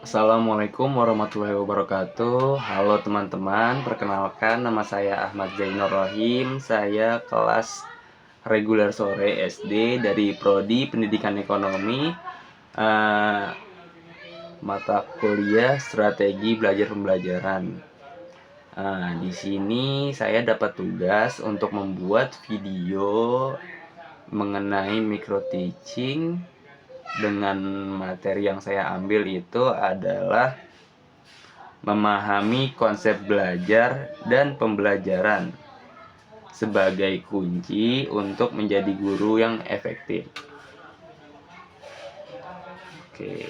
Assalamualaikum warahmatullahi wabarakatuh. Halo teman-teman, perkenalkan nama saya Ahmad Zainur Rohim. Saya kelas reguler sore SD dari Prodi Pendidikan Ekonomi, eh, mata kuliah Strategi Belajar Pembelajaran. Di sini saya dapat tugas untuk membuat video mengenai micro teaching. Dengan materi yang saya ambil itu adalah memahami konsep belajar dan pembelajaran sebagai kunci untuk menjadi guru yang efektif. Oke,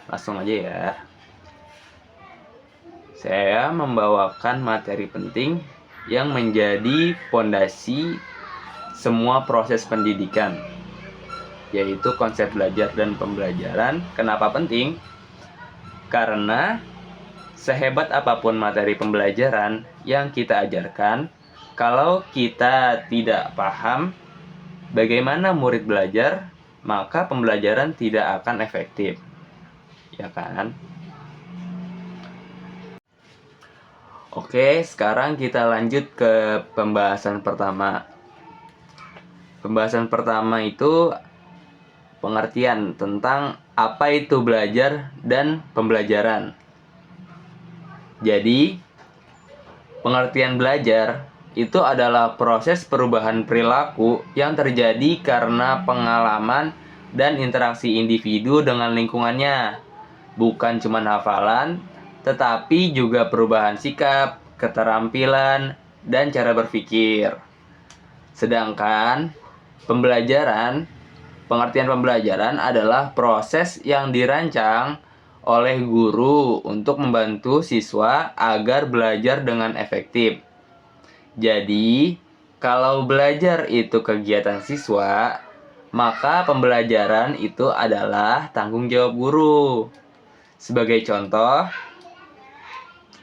langsung aja ya. Saya membawakan materi penting yang menjadi fondasi semua proses pendidikan, yaitu konsep belajar dan pembelajaran. Kenapa penting? Karena sehebat apapun materi pembelajaran yang kita ajarkan, kalau kita tidak paham bagaimana murid belajar, maka pembelajaran tidak akan efektif. Ya kan? Oke, sekarang kita lanjut ke pembahasan pertama. Pembahasan pertama itu pengertian tentang apa itu belajar dan pembelajaran. Jadi, pengertian belajar itu adalah proses perubahan perilaku yang terjadi karena pengalaman dan interaksi individu dengan lingkungannya. Bukan cuma hafalan, tetapi juga perubahan sikap, keterampilan, dan cara berpikir. Sedangkan pengertian pembelajaran adalah proses yang dirancang oleh guru untuk membantu siswa agar belajar dengan efektif. Jadi, kalau belajar itu kegiatan siswa, maka pembelajaran itu adalah tanggung jawab guru. Sebagai contoh,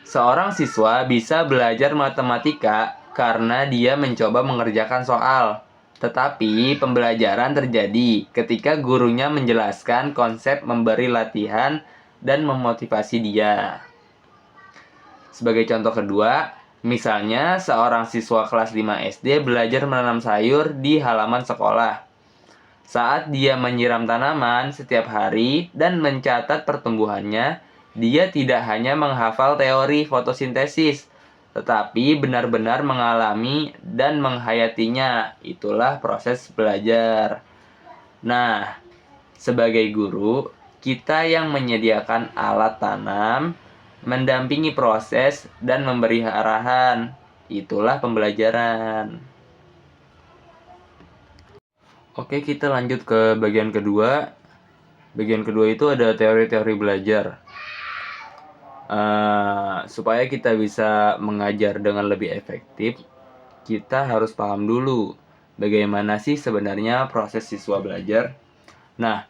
seorang siswa bisa belajar matematika karena dia mencoba mengerjakan soal. Tetapi pembelajaran terjadi ketika gurunya menjelaskan konsep, memberi latihan, dan memotivasi dia. Sebagai contoh kedua, misalnya seorang siswa kelas 5 SD belajar menanam sayur di halaman sekolah. Saat dia menyiram tanaman setiap hari dan mencatat pertumbuhannya, dia tidak hanya menghafal teori fotosintesis, tetapi benar-benar mengalami dan menghayatinya. Itulah proses belajar. Nah, sebagai guru, kita yang menyediakan alat tanam, mendampingi proses, dan memberi arahan. Itulah pembelajaran. Oke, kita lanjut ke bagian kedua. Bagian kedua itu ada teori-teori belajar. Supaya kita bisa mengajar dengan lebih efektif, kita harus paham dulu bagaimana sih sebenarnya proses siswa belajar. Nah,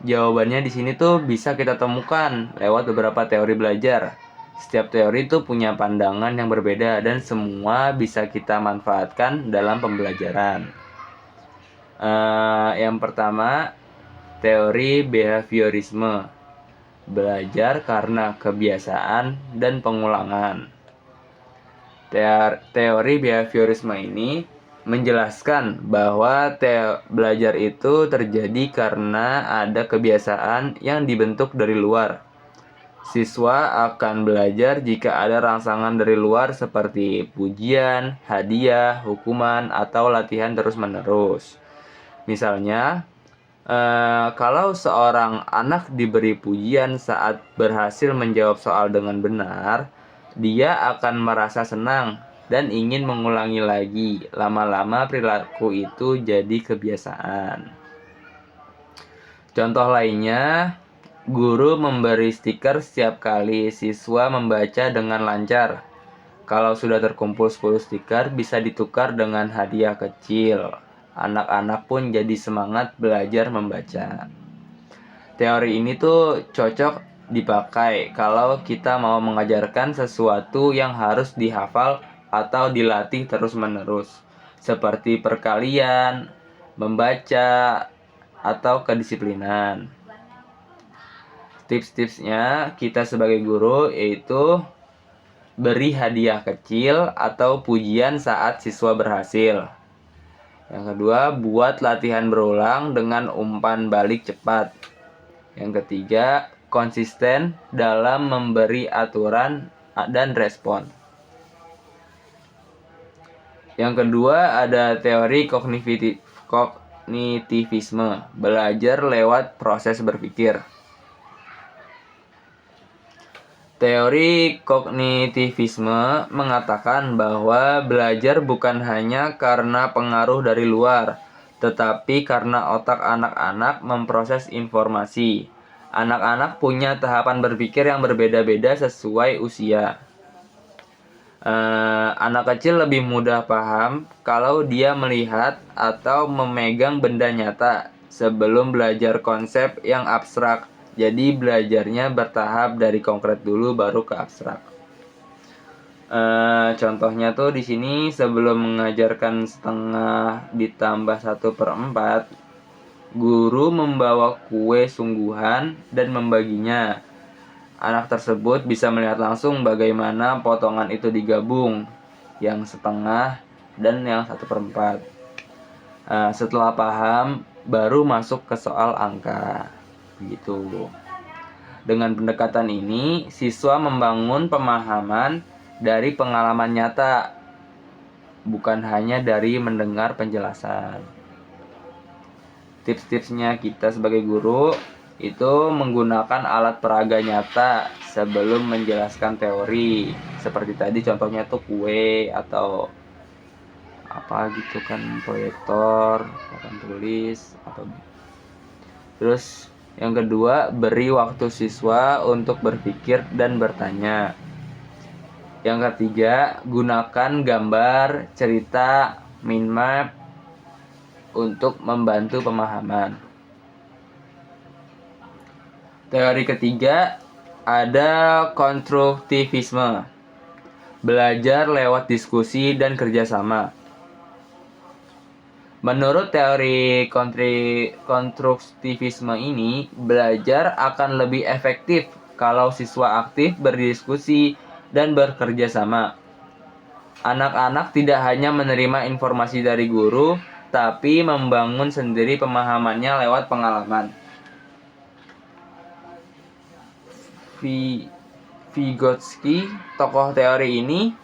jawabannya di sini tuh bisa kita temukan lewat beberapa teori belajar. Setiap teori itu punya pandangan yang berbeda dan semua bisa kita manfaatkan dalam pembelajaran. Yang pertama, teori behaviorisme. Belajar karena kebiasaan dan pengulangan. Teori behaviorisme ini menjelaskan bahwa belajar itu terjadi karena ada kebiasaan yang dibentuk dari luar. Siswa akan belajar jika ada rangsangan dari luar seperti pujian, hadiah, hukuman, atau latihan terus-menerus. Misalnya, kalau seorang anak diberi pujian saat berhasil menjawab soal dengan benar, dia akan merasa senang dan ingin mengulangi lagi. Lama-lama perilaku itu jadi kebiasaan. Contoh lainnya, guru memberi stiker setiap kali siswa membaca dengan lancar. Kalau sudah terkumpul 10 stiker, bisa ditukar dengan hadiah kecil. Anak-anak pun jadi semangat belajar membaca. Teori ini tuh cocok dipakai kalau kita mau mengajarkan sesuatu yang harus dihafal atau dilatih terus-menerus, seperti perkalian, membaca, atau kedisiplinan. Tips-tipsnya kita sebagai guru yaitu beri hadiah kecil atau pujian saat siswa berhasil. Yang kedua, buat latihan berulang dengan umpan balik cepat. Yang ketiga, konsisten dalam memberi aturan dan respon. Yang kedua ada teori kognitivisme, belajar lewat proses berpikir. Teori kognitivisme mengatakan bahwa belajar bukan hanya karena pengaruh dari luar, tetapi karena otak anak-anak memproses informasi. Anak-anak punya tahapan berpikir yang berbeda-beda sesuai usia. Anak kecil lebih mudah paham kalau dia melihat atau memegang benda nyata sebelum belajar konsep yang abstrak. Jadi belajarnya bertahap dari konkret dulu baru ke abstrak. Contohnya tuh di sini sebelum mengajarkan setengah ditambah 1/4, guru membawa kue sungguhan dan membaginya. Anak tersebut bisa melihat langsung bagaimana potongan itu digabung, yang setengah dan yang 1/4. Setelah paham, baru masuk ke soal angka. Gitu. Dengan pendekatan ini, siswa membangun pemahaman dari pengalaman nyata, bukan hanya dari mendengar penjelasan. Tips-tipsnya kita sebagai guru itu menggunakan alat peraga nyata sebelum menjelaskan teori. Seperti tadi contohnya tuh kue atau apa gitu kan, proyektor, papan tulis atau. Terus yang kedua, beri waktu siswa untuk berpikir dan bertanya. Yang ketiga, gunakan gambar, cerita, mind map untuk membantu pemahaman. Teori ketiga ada konstruktivisme, belajar lewat diskusi dan kerjasama. Menurut teori konstruktivisme ini, belajar akan lebih efektif kalau siswa aktif berdiskusi dan bekerja sama. Anak-anak tidak hanya menerima informasi dari guru, tapi membangun sendiri pemahamannya lewat pengalaman. Vygotsky, tokoh teori ini,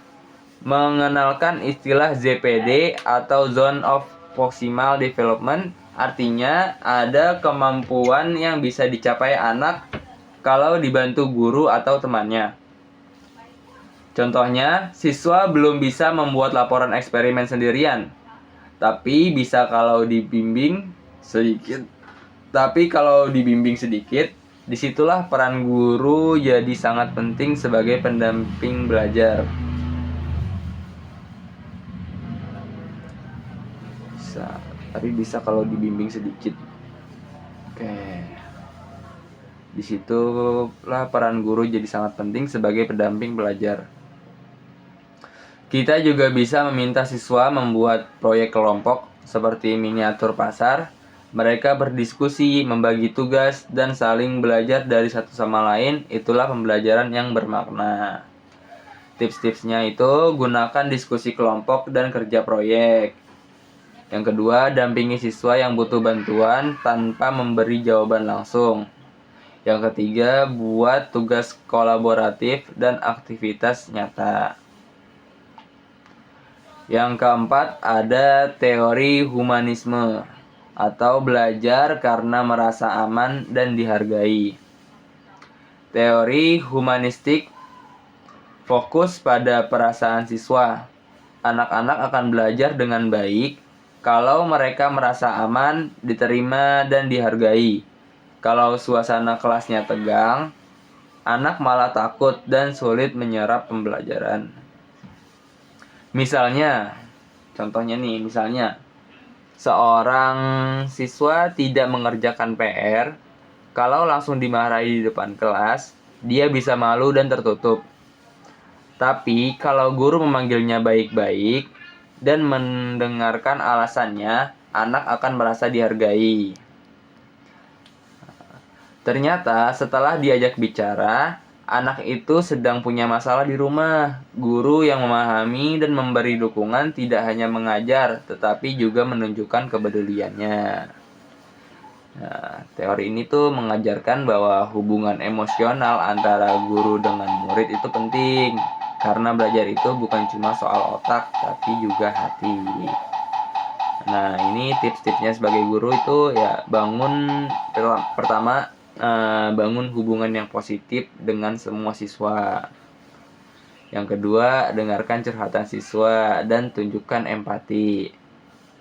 mengenalkan istilah ZPD atau Zone of Proximal Development, artinya ada kemampuan yang bisa dicapai anak kalau dibantu guru atau temannya. Contohnya, siswa belum bisa membuat laporan eksperimen sendirian, tapi bisa kalau dibimbing sedikit. Disitulah peran guru jadi sangat penting sebagai pendamping belajar. Tapi bisa kalau dibimbing sedikit. Oke. Disitulah peran guru jadi sangat penting sebagai pendamping belajar. Kita juga bisa meminta siswa membuat proyek kelompok seperti miniatur pasar. Mereka berdiskusi, membagi tugas, dan saling belajar dari satu sama lain. Itulah pembelajaran yang bermakna. Tips-tipsnya itu gunakan diskusi kelompok dan kerja proyek. Yang kedua, dampingi siswa yang butuh bantuan tanpa memberi jawaban langsung. Yang ketiga, buat tugas kolaboratif dan aktivitas nyata. Yang keempat, ada teori humanisme atau belajar karena merasa aman dan dihargai. Teori humanistik fokus pada perasaan siswa. Anak-anak akan belajar dengan baik kalau mereka merasa aman, diterima, dan dihargai. Kalau suasana kelasnya tegang, anak malah takut dan sulit menyerap pembelajaran. Misalnya seorang siswa tidak mengerjakan PR, kalau langsung dimarahi di depan kelas, dia bisa malu dan tertutup. Tapi kalau guru memanggilnya baik-baik dan mendengarkan alasannya, anak akan merasa dihargai. Ternyata setelah diajak bicara, anak itu sedang punya masalah di rumah. Guru yang memahami dan memberi dukungan tidak hanya mengajar, tetapi juga menunjukkan kepeduliannya. Nah, teori ini tuh mengajarkan bahwa hubungan emosional antara guru dengan murid itu penting. Karena belajar itu bukan cuma soal otak, tapi juga hati. Nah, ini tips-tipsnya sebagai guru itu ya pertama bangun hubungan yang positif dengan semua siswa. Yang kedua, dengarkan curhatan siswa dan tunjukkan empati.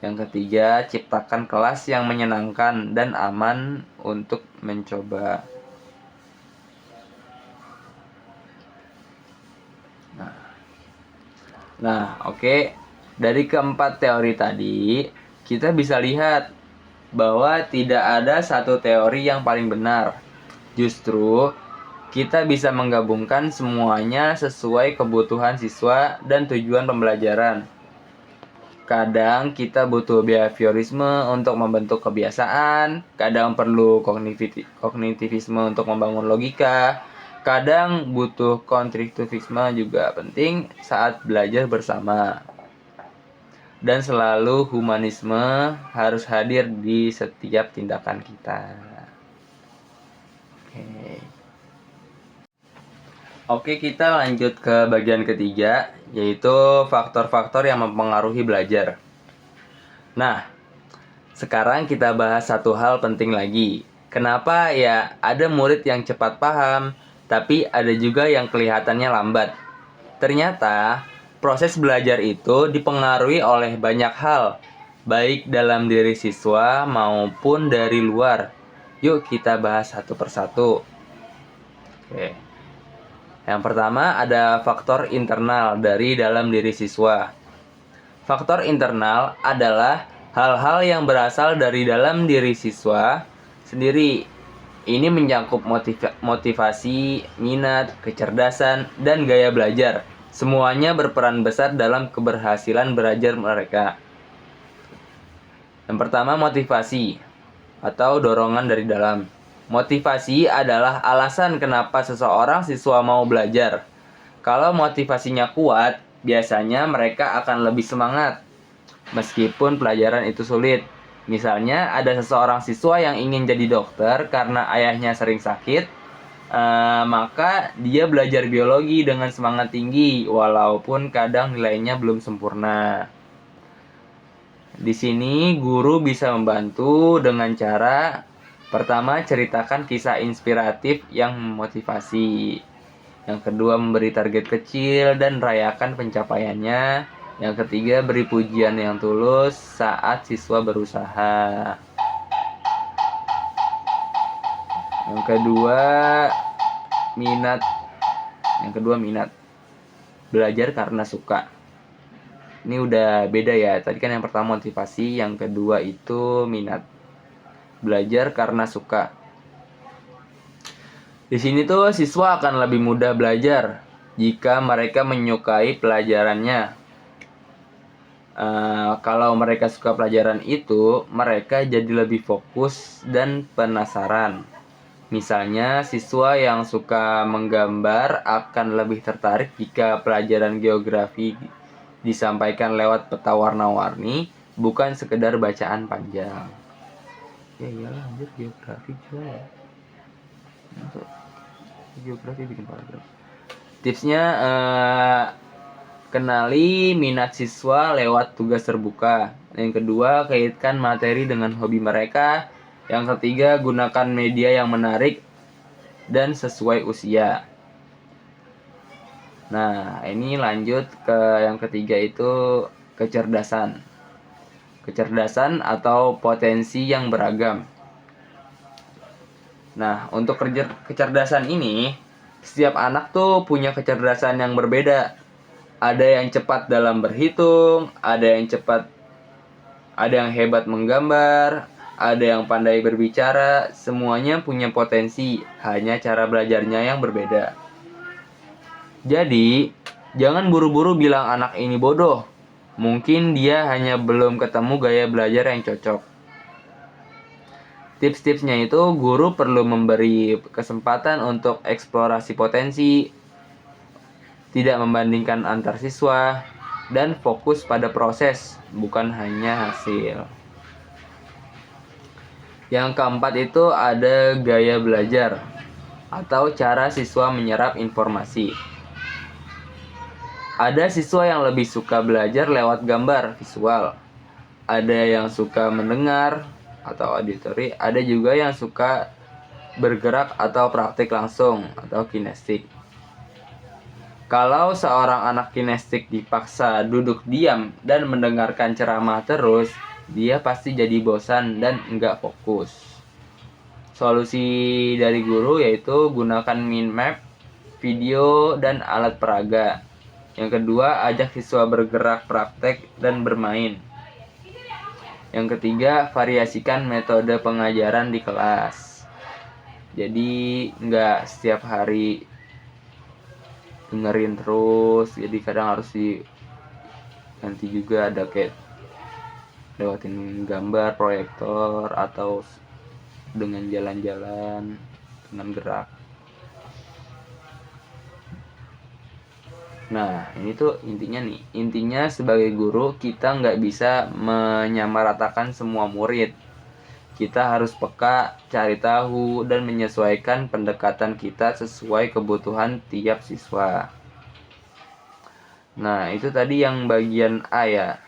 Yang ketiga, ciptakan kelas yang menyenangkan dan aman untuk mencoba. Nah, oke. Dari keempat teori tadi, kita bisa lihat bahwa tidak ada satu teori yang paling benar. Justru, kita bisa menggabungkan semuanya sesuai kebutuhan siswa dan tujuan pembelajaran. Kadang kita butuh behaviorisme untuk membentuk kebiasaan, kadang perlu kognitivisme untuk membangun logika, kadang butuh konstruktivisme juga penting saat belajar bersama. Dan selalu humanisme harus hadir di setiap tindakan kita. Oke, kita lanjut ke bagian ketiga, yaitu faktor-faktor yang mempengaruhi belajar. Nah, sekarang kita bahas satu hal penting lagi. Kenapa ya ada murid yang cepat paham, tapi ada juga yang kelihatannya lambat? Ternyata, proses belajar itu dipengaruhi oleh banyak hal, baik dalam diri siswa maupun dari luar. Yuk kita bahas satu persatu. Oke. Yang pertama ada faktor internal dari dalam diri siswa. Faktor internal adalah hal-hal yang berasal dari dalam diri siswa sendiri. Ini menyangkut motivasi, minat, kecerdasan, dan gaya belajar. Semuanya berperan besar dalam keberhasilan belajar mereka. Yang pertama, motivasi atau dorongan dari dalam. Motivasi adalah alasan kenapa seseorang siswa mau belajar. Kalau motivasinya kuat, biasanya mereka akan lebih semangat, meskipun pelajaran itu sulit. Misalnya, ada seseorang siswa yang ingin jadi dokter karena ayahnya sering sakit, maka dia belajar biologi dengan semangat tinggi, walaupun kadang nilainya belum sempurna. Di sini, guru bisa membantu dengan cara pertama, ceritakan kisah inspiratif yang memotivasi. Yang kedua, memberi target kecil dan rayakan pencapaiannya. Yang ketiga, beri pujian yang tulus saat siswa berusaha. Yang kedua, minat. Belajar karena suka. Ini udah beda ya. Tadi kan yang pertama motivasi, yang kedua itu minat. Belajar karena suka. Di sini tuh siswa akan lebih mudah belajar jika mereka menyukai pelajarannya. Kalau mereka suka pelajaran itu, mereka jadi lebih fokus dan penasaran. Misalnya, siswa yang suka menggambar akan lebih tertarik jika pelajaran geografi disampaikan lewat peta warna-warni, bukan sekedar bacaan panjang. Ya iyalah, anjir, geografi juga ya. Geografi bikin paragraf. Tipsnya, kenali minat siswa lewat tugas terbuka. Yang kedua, kaitkan materi dengan hobi mereka. Yang ketiga, gunakan media yang menarik dan sesuai usia. Nah, ini lanjut ke yang ketiga, itu kecerdasan. Kecerdasan atau potensi yang beragam. Nah, untuk kecerdasan ini, setiap anak tuh punya kecerdasan yang berbeda. Ada yang cepat dalam berhitung, ada yang hebat menggambar, ada yang pandai berbicara. Semuanya punya potensi, hanya cara belajarnya yang berbeda. Jadi, jangan buru-buru bilang anak ini bodoh. Mungkin dia hanya belum ketemu gaya belajar yang cocok. Tips-tipsnya itu guru perlu memberi kesempatan untuk eksplorasi potensi, tidak membandingkan antar siswa, dan fokus pada proses, bukan hanya hasil. Yang keempat itu ada gaya belajar atau cara siswa menyerap informasi. Ada siswa yang lebih suka belajar lewat gambar visual. Ada yang suka mendengar atau auditory, ada juga yang suka bergerak atau praktik langsung atau kinestik. Kalau seorang anak kinestik dipaksa duduk diam dan mendengarkan ceramah terus, dia pasti jadi bosan dan enggak fokus. Solusi dari guru yaitu gunakan mind map, video, dan alat peraga. Yang kedua, ajak siswa bergerak, praktek, dan bermain. Yang ketiga, variasikan metode pengajaran di kelas. Jadi nggak setiap hari dengerin terus, jadi kadang harus diganti juga, ada kayak lewatin gambar, proyektor, atau dengan jalan-jalan, dengan gerak. Nah, ini tuh intinya sebagai guru kita nggak bisa menyamaratakan semua murid. Kita harus peka, cari tahu, dan menyesuaikan pendekatan kita sesuai kebutuhan tiap siswa. Nah, itu tadi yang bagian A ya.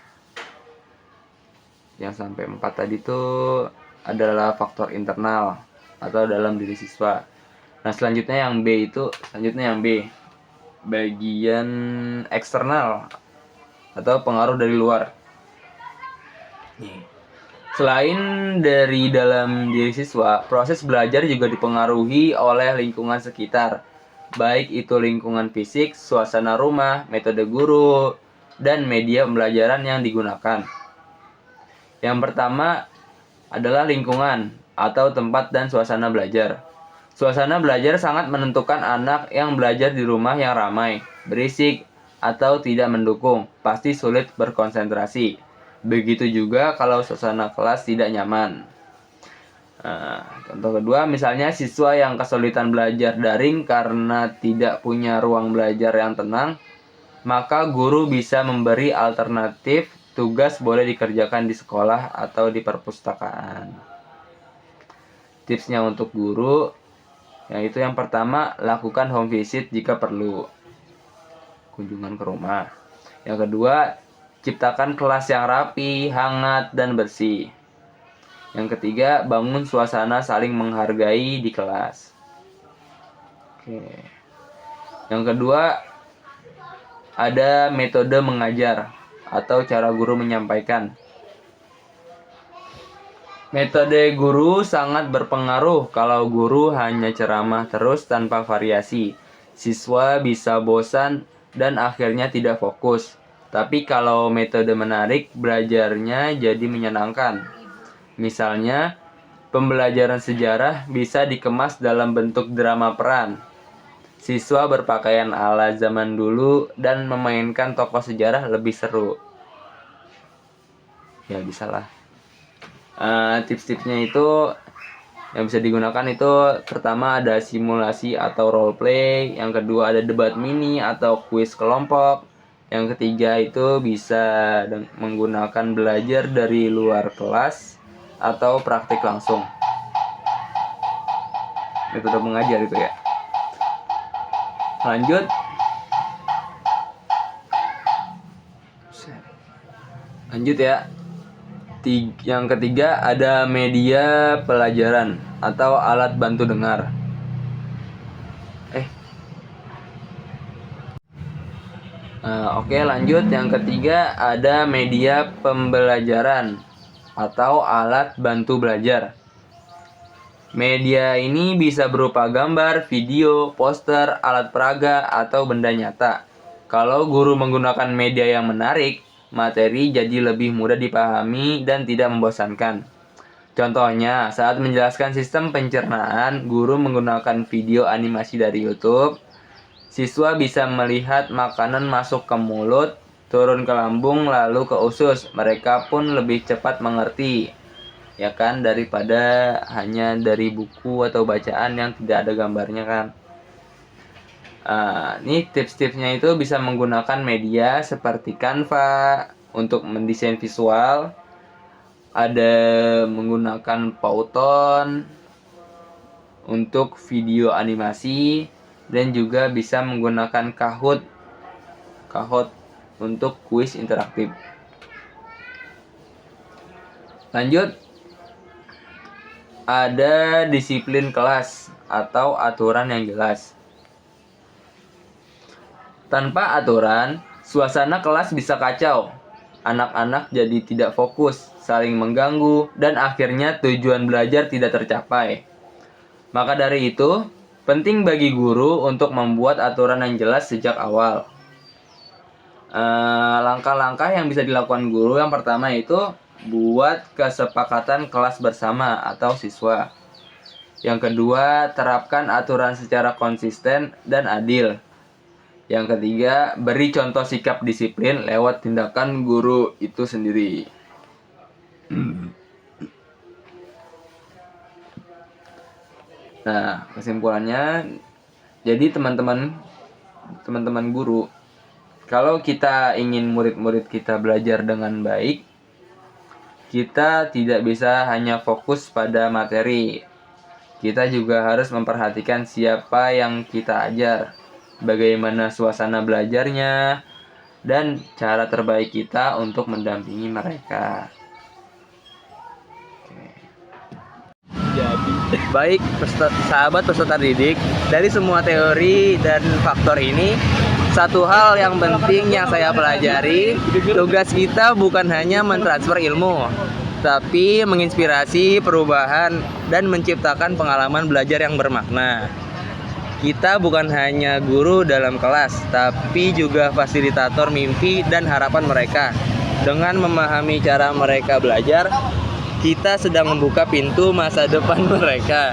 Yang sampai 4 tadi tuh adalah faktor internal atau dalam diri siswa. Nah, selanjutnya yang B, bagian eksternal atau pengaruh dari luar. Selain dari dalam diri siswa, proses belajar juga dipengaruhi oleh lingkungan sekitar, baik itu lingkungan fisik, suasana rumah, metode guru, dan media pembelajaran yang digunakan. Yang pertama adalah lingkungan atau tempat dan suasana belajar. Suasana belajar sangat menentukan. Anak yang belajar di rumah yang ramai, berisik, atau tidak mendukung, pasti sulit berkonsentrasi. Begitu juga kalau suasana kelas tidak nyaman. Contoh kedua, misalnya siswa yang kesulitan belajar daring karena tidak punya ruang belajar yang tenang, maka guru bisa memberi alternatif. Tugas boleh dikerjakan di sekolah atau di perpustakaan. Tipsnya untuk guru, yaitu yang pertama, lakukan home visit jika perlu, kunjungan ke rumah. Yang kedua, ciptakan kelas yang rapi, hangat, dan bersih. Yang ketiga, bangun suasana saling menghargai di kelas. Oke. Yang kedua, ada metode mengajar atau cara guru menyampaikan. Metode guru sangat berpengaruh. Kalau guru hanya ceramah terus tanpa variasi, siswa bisa bosan dan akhirnya tidak fokus. Tapi kalau metode menarik, belajarnya jadi menyenangkan. Misalnya, pembelajaran sejarah bisa dikemas dalam bentuk drama peran. Siswa berpakaian ala zaman dulu dan memainkan tokoh sejarah lebih seru. Ya bisa lah. Tips-tipsnya itu yang bisa digunakan itu pertama ada simulasi atau role play, yang kedua ada debat mini atau kuis kelompok, yang ketiga itu bisa menggunakan belajar dari luar kelas atau praktik langsung. Metode mengajar itu ya. Lanjut ya. Yang ketiga ada media pelajaran atau alat bantu dengar. Oke, lanjut. Yang ketiga ada media pembelajaran atau alat bantu belajar. Media ini bisa berupa gambar, video, poster, alat peraga, atau benda nyata. Kalau guru menggunakan media yang menarik, materi jadi lebih mudah dipahami dan tidak membosankan. Contohnya, saat menjelaskan sistem pencernaan, guru menggunakan video animasi dari YouTube. Siswa bisa melihat makanan masuk ke mulut, turun ke lambung, lalu ke usus. Mereka pun lebih cepat mengerti. ya kan, daripada hanya dari buku atau bacaan yang tidak ada gambarnya kan. Ini tips-tipsnya itu bisa menggunakan media seperti Canva untuk mendesain visual, ada menggunakan Pauton untuk video animasi, dan juga bisa menggunakan Kahoot untuk kuis interaktif. Lanjut, ada disiplin kelas atau aturan yang jelas. Tanpa aturan, suasana kelas bisa kacau. Anak-anak jadi tidak fokus, saling mengganggu, dan akhirnya tujuan belajar tidak tercapai. Maka dari itu, penting bagi guru untuk membuat aturan yang jelas sejak awal. Langkah-langkah yang bisa dilakukan guru yang pertama itu buat kesepakatan kelas bersama atau siswa. Yang kedua, terapkan aturan secara konsisten dan adil. Yang ketiga, beri contoh sikap disiplin lewat tindakan guru itu sendiri. Nah, kesimpulannya, jadi teman-teman guru, kalau kita ingin murid-murid kita belajar dengan baik, kita tidak bisa hanya fokus pada materi. Kita juga harus memperhatikan siapa yang kita ajar, bagaimana suasana belajarnya, dan cara terbaik kita untuk mendampingi mereka. Baik, sahabat peserta didik, dari semua teori dan faktor ini, satu hal yang penting yang saya pelajari, tugas kita bukan hanya mentransfer ilmu, tapi menginspirasi perubahan dan menciptakan pengalaman belajar yang bermakna. Kita bukan hanya guru dalam kelas, tapi juga fasilitator mimpi dan harapan mereka. Dengan memahami cara mereka belajar, kita sedang membuka pintu masa depan mereka.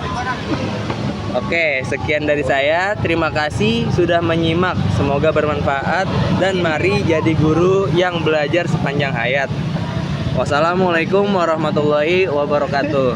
Oke, sekian dari saya. Terima kasih sudah menyimak. Semoga bermanfaat dan mari jadi guru yang belajar sepanjang hayat. Wassalamualaikum warahmatullahi wabarakatuh.